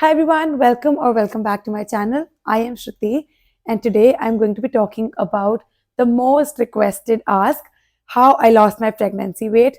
Hi everyone, welcome back to my channel. I am Shruti and today I'm going to be talking about the most requested ask, how I lost my pregnancy weight.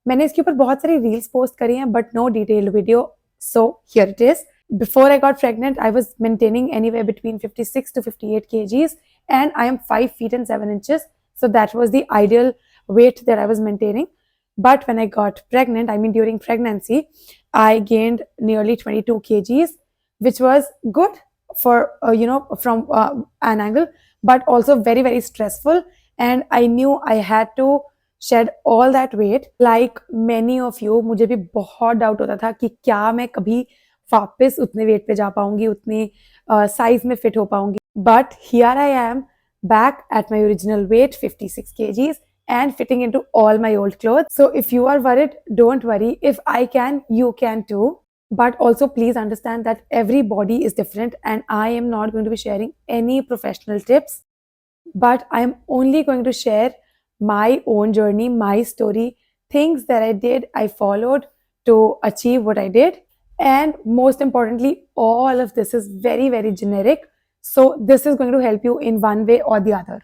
मैंने इसके ऊपर बहुत सारी reels post करी हैं but no detailed video. So here it is. Before I got pregnant, I was maintaining anywhere between 56 to 58 kgs and I am 5 feet and 7 inches. So that was the ideal weight that I was maintaining. But when I got pregnant, I mean during pregnancy, I gained nearly 22 kgs, which was good for, from an angle, but also very, very stressful. And I knew I had to shed all that weight. Like many of you, मुझे भी बहुत doubt होता था कि क्या मैं कभी वापस उतने वेट पे जा पाऊंगी, उतने साइज में फिट हो पाऊंगी. But here I am back at my original weight, 56 kgs, and fitting into all my old clothes. So if you are worried, don't worry. If I can, you can too. But also please understand that every body is different and I am not going to be sharing any professional tips, but I am only going to share my own journey, my story, things that I did, I followed to achieve what I did. And most importantly, all of this is very, very generic. So this is going to help you in one way or the other.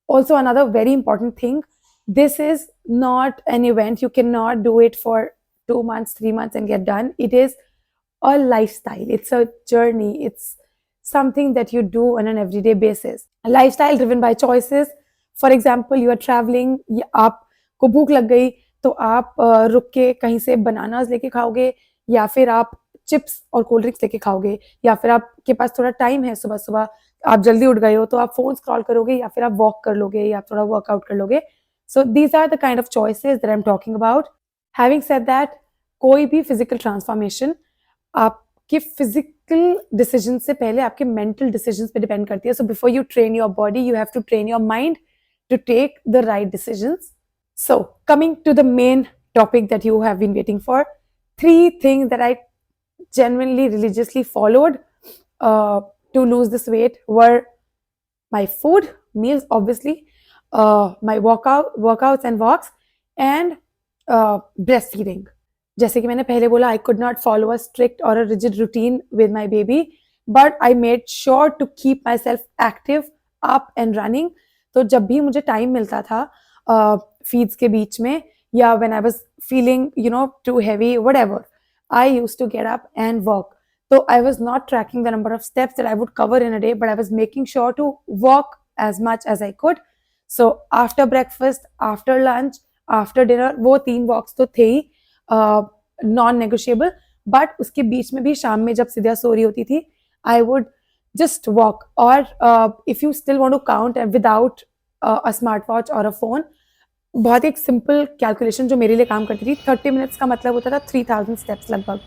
Also, another very important thing, this is not an event. You cannot do it for 2 months, 3 months and get done. It is a lifestyle. It's a journey. It's something that you do on an everyday basis. A lifestyle driven by choices. For example, you are traveling, आपको भूख लग गई तो आप रुक के कहीं से बनानास लेके खाओगे या फिर आप चिप्स और कोल्ड ड्रिंक्स लेके खाओगे या फिर आपके पास थोड़ा टाइम है, सुबह सुबह आप जल्दी उठ गए हो तो आप फोन स्क्रॉल करोगे या फिर आप वॉक कर लोगे या थोड़ा वर्कआउट कर लोगे. So these are the kind of choices that I am talking about. Having said that, कोई भी फिजिकल ट्रांसफॉर्मेशन आपके फिजिकल डिसीजन से पहले आपके मेंटल डिसीजन पे डिपेंड करती है. So before you train your body, you have to train your mind to take the right decisions. So coming to the main topic that you have been waiting for, 3 things that I genuinely religiously followed to lose this weight were my food, meals obviously, my workouts and walks, and breastfeeding. जैसे कि मैंने पहले बोला, I could not follow a strict or a rigid routine with my baby, but I made sure to keep myself active, up and running. तो जब भी मुझे time मिलता था फीड्स के बीच में या when I was feeling too heavy whatever, I used to get up and walk. तो I was not tracking the number of steps that I would cover in a day, but I was making sure to walk as much as I could. So after breakfast, after lunch, after dinner, वो 3 वॉक्स तो थे ही non negotiable. But उसके बीच में भी शाम में जब सिद्या सो रही होती थी, I would just walk. Or if you still want to count without a smartwatch or a phone, बहुत एक सिंपल कैलकुलेशन जो मेरे लिए काम करती थी, 30 मिनट्स का मतलब होता था 3000 स्टेप्स लगभग.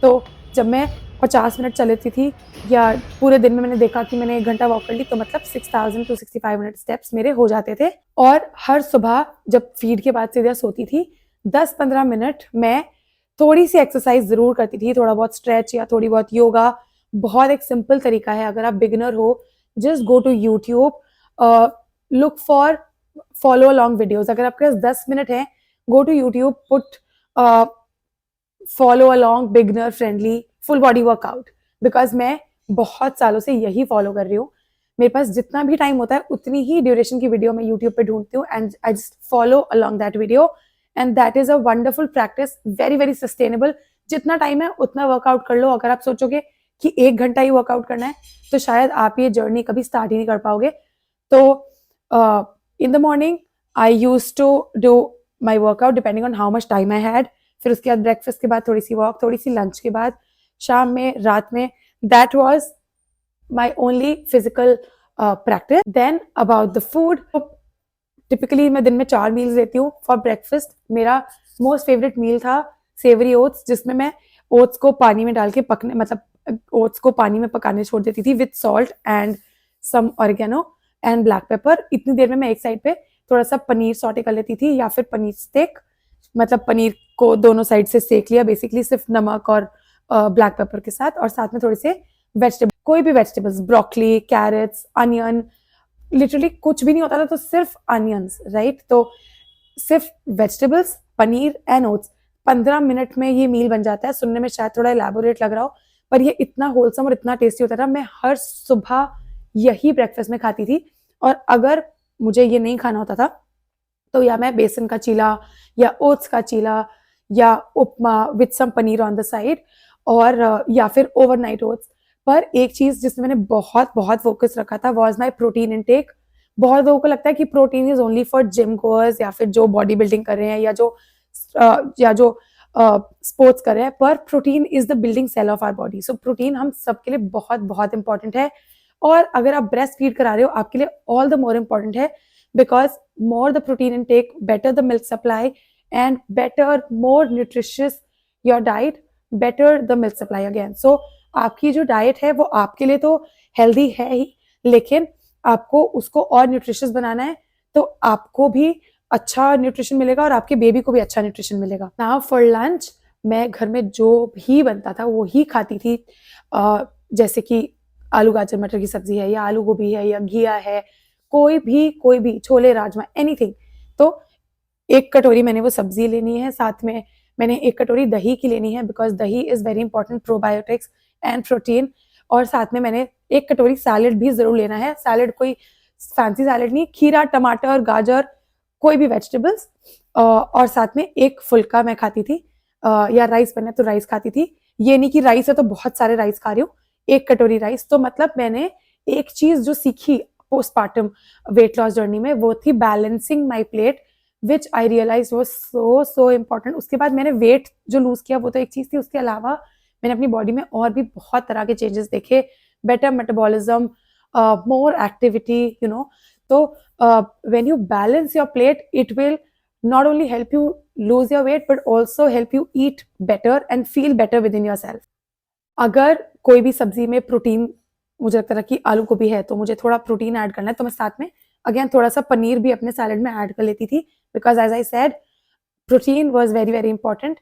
तो जब मैं 50 मिनट चल लेती थी या पूरे दिन में मैंने देखा कि मैंने 1 घंटा वॉक कर ली, तो मतलब 6000 to 65 मिनट स्टेप्स मेरे हो जाते थे. और हर सुबह जब फीड के बाद सीधा सोती थी, 10-15 मिनट मैं थोड़ी सी एक्सरसाइज जरूर करती थी, थोड़ा बहुत स्ट्रेच या थोड़ी बहुत योगा. बहुत एक सिंपल तरीका है. अगर आप बिगिनर हो, just go to YouTube, look for follow along videos. अगर आपके पास 10 मिनट है, go to YouTube, put follow along beginner friendly full body workout. Because मैं बहुत सालों से यही फॉलो कर रही हूँ. मेरे पास जितना भी टाइम होता है उतनी ही ड्यूरेशन की वीडियो मैं यूट्यूब पे ढूंढती हूँ and I just follow along that video. And that is a wonderful practice, very very sustainable. जितना टाइम है उतना वर्कआउट कर लो. अगर आप सोचोगे कि 1 घंटा ही वर्कआउट करना है, तो शायद आप ये जर्नी कभी स्टार्ट ही नहीं कर पाओगे. तो in the morning I used to do my workout depending on how much time I had. फिर उसके बाद ब्रेकफास्ट के बाद थोड़ी सी वॉक, थोड़ी सी लंच के बाद, शाम में, रात में. That was my only physical practice. Then about the food, typically मैं दिन में 4 मील्स लेती हूँ. फॉर ब्रेकफास्ट मेरा मोस्ट फेवरेट मील था सेवरी ओट्स, जिसमें मैं ओट्स को पानी में डाल के पकने, मतलब ओट्स को पानी में पकाने छोड़ देती थी with salt and some oregano and black pepper. इतनी देर में मैं एक साइड पे थोड़ा सा पनीर सॉटे कर लेती थी या फिर पनीर स्टेक, मतलब पनीर को दोनों साइड से सेक लिया, बेसिकली सिर्फ नमक और ब्लैक पेपर के साथ, और साथ में थोड़े से वेजिटेबल, कोई भी vegetables, broccoli, carrots, onion, literally कुछ भी नहीं होता था तो सिर्फ अनियंस, राइट. तो सिर्फ vegetables, paneer and oats. 15 minute में ये मील बन जाता है. सुनने में शायद थोड़ा एलैबोरेट लग रहा हो, पर ये इतना होलसम और इतना टेस्टी होता था। मैं हर सुबह यही ब्रेकफास्ट में खाती थी, और अगर मुझे ये नहीं खाना होता था तो या मैं बेसन का चीला या ओट्स का चीला या upma with some paneer on the side, और या फिर ओवरनाइट ओट्स। पर एक चीज जिसमें मैंने बहुत बहुत फोकस रखा था वाज माय प्रोटीन इनटेक। बहुत लोगों को लगता है कि protein is only for gym goers या फिर जो बॉडी बिल्डिंग कर रहे हैं या जो स्पोर्ट्स कर रहे हैं, पर protein is the building cell of our body. So protein हम सबके लिए बहुत बहुत इंपॉर्टेंट है, और अगर आप ब्रेस्ट फीड करा रहे हो आपके लिए ऑल द मोर इम्पॉर्टेंट है, because more the protein intake, better the milk supply, and better, more nutritious your diet, better the milk supply again. So आपकी जो डाइट है वो आपके लिए तो हेल्दी है ही, लेकिन आपको उसको और न्यूट्रिशियस बनाना है, तो आपको भी अच्छा न्यूट्रिशन मिलेगा और आपके बेबी को भी अच्छा न्यूट्रिशन मिलेगा। नाउ फॉर लंच मैं घर में जो भी बनता था वो ही खाती थी, जैसे कि आलू गाजर मटर की सब्जी है, या आलू गोभी है, या घिया है, कोई भी छोले राजमा एनीथिंग। तो एक कटोरी मैंने वो सब्जी लेनी है, साथ में मैंने एक कटोरी दही की लेनी है, बिकॉज दही is very important probiotics and protein, और साथ में मैंने एक कटोरी सैलेड भी जरूर लेना है। सैलेड कोई फैंसी सैलेड नहीं, खीरा टमाटर गाजर कोई भी वेजिटेबल्स, और साथ में एक फुल्का मैं खाती थी, या राइस बने तो राइस खाती थी। ये नहीं कि राइस है तो बहुत सारे राइस खा रही हूँ, एक कटोरी राइस। तो मतलब मैंने एक चीज जो सीखी पोस्टपार्टम वेट लॉस जर्नी में वो थी balancing my plate, which I realise वो सो इम्पोर्टेंट। उसके बाद मैंने वेट जो लूज किया वो तो एक चीज थी, उसके अलावा मैंने अपनी बॉडी में और भी बहुत तरह के चेंजेस देखे, better metabolism, more activity, you know. तो when you balance your plate it will not only help you lose your weight but also help you eat better and feel better within yourself. अगर कोई भी सब्जी में protein, मुझे लगता था कि आलू गोभी है तो मुझे थोड़ा प्रोटीन ऐड करना है, तो मैं साथ में अगेन थोड़ा सा पनीर भी अपने सैलेड में ऐड कर लेती थी, because as I said protein was very very important.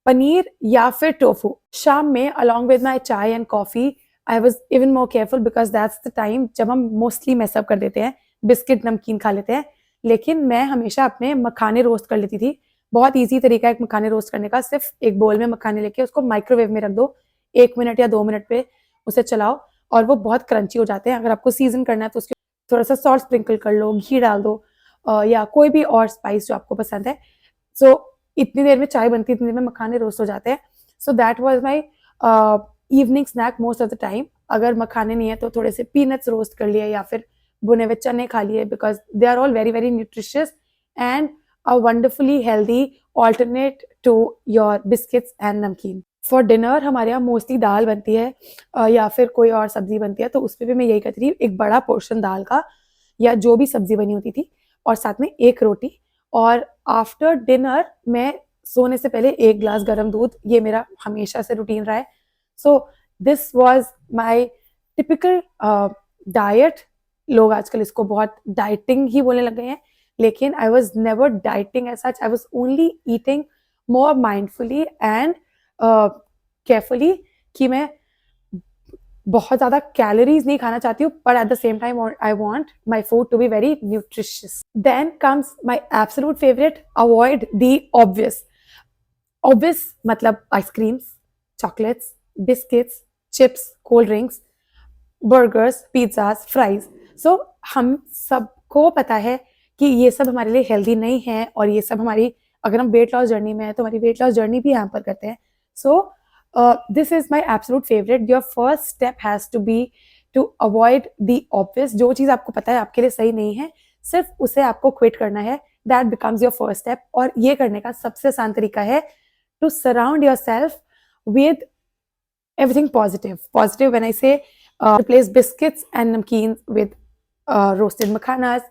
Paneer या फिर टोफू शाम में along with my chai and coffee, I was even more careful because that's the time जब हम मोस्टली मेसअप कर देते हैं, बिस्किट नमकीन खा लेते हैं। लेकिन मैं हमेशा अपने मखाने रोस्ट कर लेती थी। बहुत ईजी तरीका है एक मखाने रोस्ट करने का, सिर्फ एक बोल में मखाने लेके उसको माइक्रोवेव में रख दो, 1 मिनट या 2 मिनट पे उसे चलाओ और वो बहुत क्रंची हो जाते हैं। अगर आपको सीजन करना है तो उसके थोड़ा सा सॉल्ट स्प्रिंकल कर लो, घी डाल दो, या कोई भी और स्पाइस जो आपको पसंद है। सो इतनी देर में चाय बनती है, इतनी देर में मखाने रोस्ट हो जाते हैं। So that was my evening snack most of the time. अगर मखाने नहीं है तो थोड़े से पीनट्स रोस्ट कर लिए या फिर भुने हुए चने खा लिए, because they are all very very nutritious and a wonderfully healthy alternate to your biscuits and namkeen. For dinner हमारे यहाँ मोस्टली दाल बनती है, या फिर कोई और सब्जी बनती है, तो उस पर भी मैं यही करती थी, एक बड़ा पोर्शन दाल का या जो भी सब्जी बनी होती थी, और साथ में एक रोटी। और आफ्टर डिनर मैं सोने से पहले 1 ग्लास गर्म दूध, ये मेरा हमेशा से रूटीन रहा है। So this was my typical diet. लोग आजकल इसको बहुत डाइटिंग ही बोलने लग गए हैं, लेकिन I was never dieting as such, I was only eating more mindfully and carefully, कि मैं बहुत ज़्यादा कैलोरीज नहीं खाना चाहती हूँ, पर at the same time I want my food to be very nutritious. Then comes my absolute favourite, avoid the obvious. Obvious मतलब ice creams, chocolates, biscuits, chips, cold drinks, burgers, pizzas, fries. So हम सबको पता है कि ये सब हमारे लिए हेल्दी नहीं है, और ये सब हमारी, अगर हम वेट लॉस जर्नी में है तो हमारी वेट लॉस जर्नी भी हैम्पर करते हैं। So this is my absolute favourite. Your first step has to be to avoid the obvious. जो चीज़ आपको पता है आपके लिए सही नहीं है, सिर्फ उसे आपको क्विट करना है, that becomes your first step. और ये करने का सबसे आसान तरीका है to surround yourself with everything positive when I say replace biscuits and namkeen with roasted makhanas,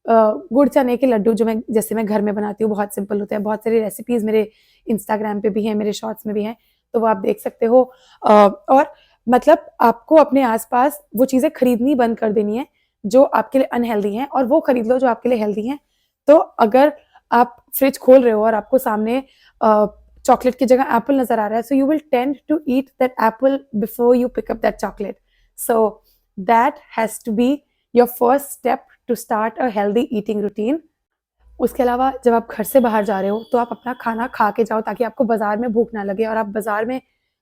गुड़ चने के लड्डू जो मैं घर में बनाती हूँ, बहुत सिंपल होते हैं। बहुत सारी रेसिपीज मेरे इंस्टाग्राम पे भी हैं, मेरे शॉर्ट्स में भी हैं, तो वो आप देख सकते हो। और मतलब आपको अपने आसपास वो चीज़ें खरीदनी बंद कर देनी है जो आपके लिए अनहेल्दी हैं, और वो खरीद लो जो आपके लिए हेल्दी हैं। तो अगर आप फ्रिज खोल रहे हो और आपको सामने चॉकलेट की जगह एप्पल नजर आ रहा है, so you will tend to eat that apple before you pick up that chocolate. So that has to be your first step to start a healthy eating routine. उसके अलावा जब आप घर से बाहर जा रहे हो तो आप अपना खाना खा के जाओ, ताकि आपको बाजार में भूख ना लगे और आप बाजार में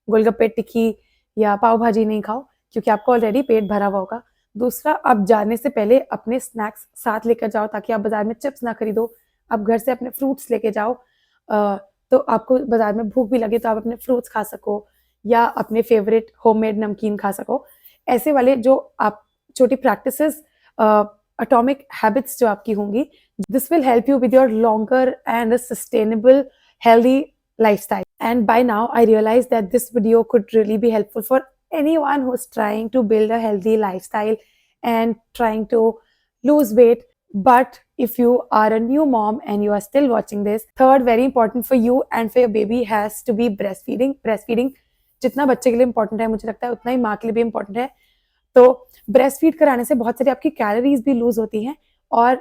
गोलगप्पे, टिक्की या पाव भाजी नहीं खाओ क्योंकि आपको ऑलरेडी पेट भरा हुआ होगा। दूसरा, आप जाने से पहले अपने स्नैक्स साथ लेकर जाओ ताकि आप बाजार में चिप्स ना खरीदो। आप घर से अपने फ्रूट्स लेके जाओ, तो आपको बाजार में भूख भी लगे तो आप अपने फ्रूट्स खा सको या अपने फेवरेट होममेड नमकीन खा सको। ऐसे वाले जो आप छोटी प्रैक्टिसेस, एटॉमिक हैबिट्स जो आपकी होंगी, this will help you with your longer and sustainable healthy lifestyle. And by now I realize that this video could really be helpful for anyone who's trying to build a healthy lifestyle and trying to lose weight. But if you are a new mom and you are still watching this, third very important for you and for your baby has to be breastfeeding. Breastfeeding जितना बच्चे के लिए important है, मुझे लगता है उतना ही माँ के लिए भी important है। तो ब्रेस्ट फीड कराने से बहुत सारी आपकी कैलोरीज भी लूज होती हैं और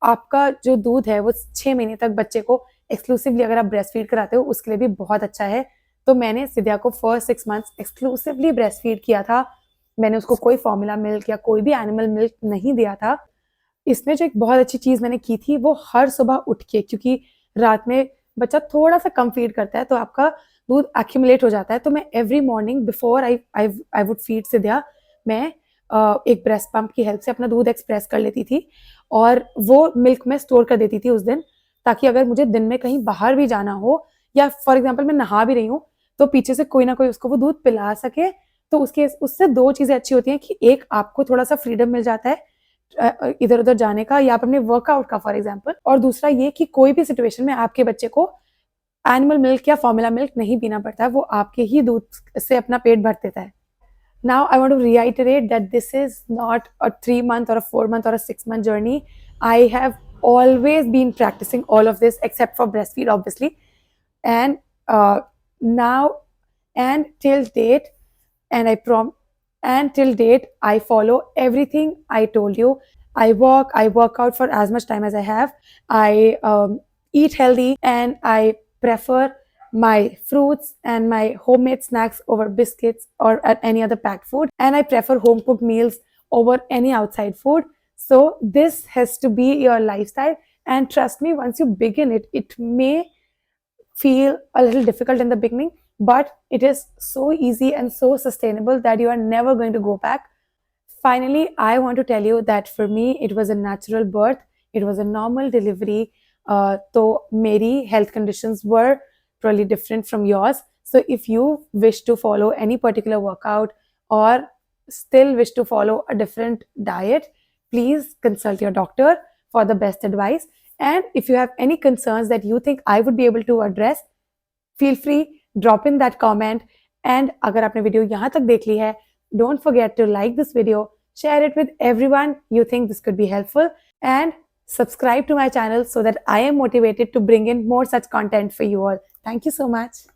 आपका जो दूध है वो 6 महीने तक बच्चे को एक्सक्लूसिवली अगर आप ब्रेस्ट फीड कराते हो उसके लिए भी बहुत अच्छा है। तो मैंने सिद्या को first 6 months exclusively breast feed किया था। मैंने उसको कोई फॉर्मूला मिल्क या कोई भी एनिमल मिल्क नहीं दिया था। इसमें जो एक बहुत अच्छी चीज़ मैंने की थी वो हर सुबह उठ के, क्योंकि रात में बच्चा थोड़ा सा कम फीड करता है तो आपका दूध एक्यूमुलेट हो जाता है, तो मैं every morning before I would feed सिद्या, मैं एक ब्रेस्ट पंप की हेल्प से अपना दूध एक्सप्रेस कर लेती थी और वो मिल्क में स्टोर कर देती थी उस दिन, ताकि अगर मुझे दिन में कहीं बाहर भी जाना हो या फॉर एग्जांपल मैं नहा भी रही हूँ तो पीछे से कोई ना कोई उसको वो दूध पिला सके। तो उससे 2 चीज़ें अच्छी होती हैं कि एक, आपको थोड़ा सा फ्रीडम मिल जाता है इधर उधर जाने का या अपने वर्कआउट का फॉर एग्जाम्पल, और दूसरा ये कि कोई भी सिचुएशन में आपके बच्चे को एनिमल मिल्क या फॉर्मूला मिल्क नहीं पीना पड़ता है, वो आपके ही दूध से अपना पेट भर देता है। Now I want to reiterate that this is not a 3-month or a 4-month or a 6-month journey. I have always been practicing all of this except for breastfeed, obviously. And now and till date, and till date, I follow everything I told you. I work out for as much time as I have. I eat healthy and I prefer my fruits and my homemade snacks over biscuits or any other packed food, and I prefer home cooked meals over any outside food. So this has to be your lifestyle, and trust me, once you begin it, it may feel a little difficult in the beginning, but it is so easy and so sustainable that you are never going to go back. Finally, I want to tell you that for me it was a natural birth, it was a normal delivery. So many health conditions were probably different from yours. So if you wish to follow any particular workout or still wish to follow a different diet, please consult your doctor for the best advice. And if you have any concerns that you think I would be able to address, feel free, drop in that comment. And अगर आपने video यहाँ तक देख ली है, don't forget to like this video, share it with everyone you think this could be helpful, and subscribe to my channel so that I am motivated to bring in more such content for you all. Thank you so much.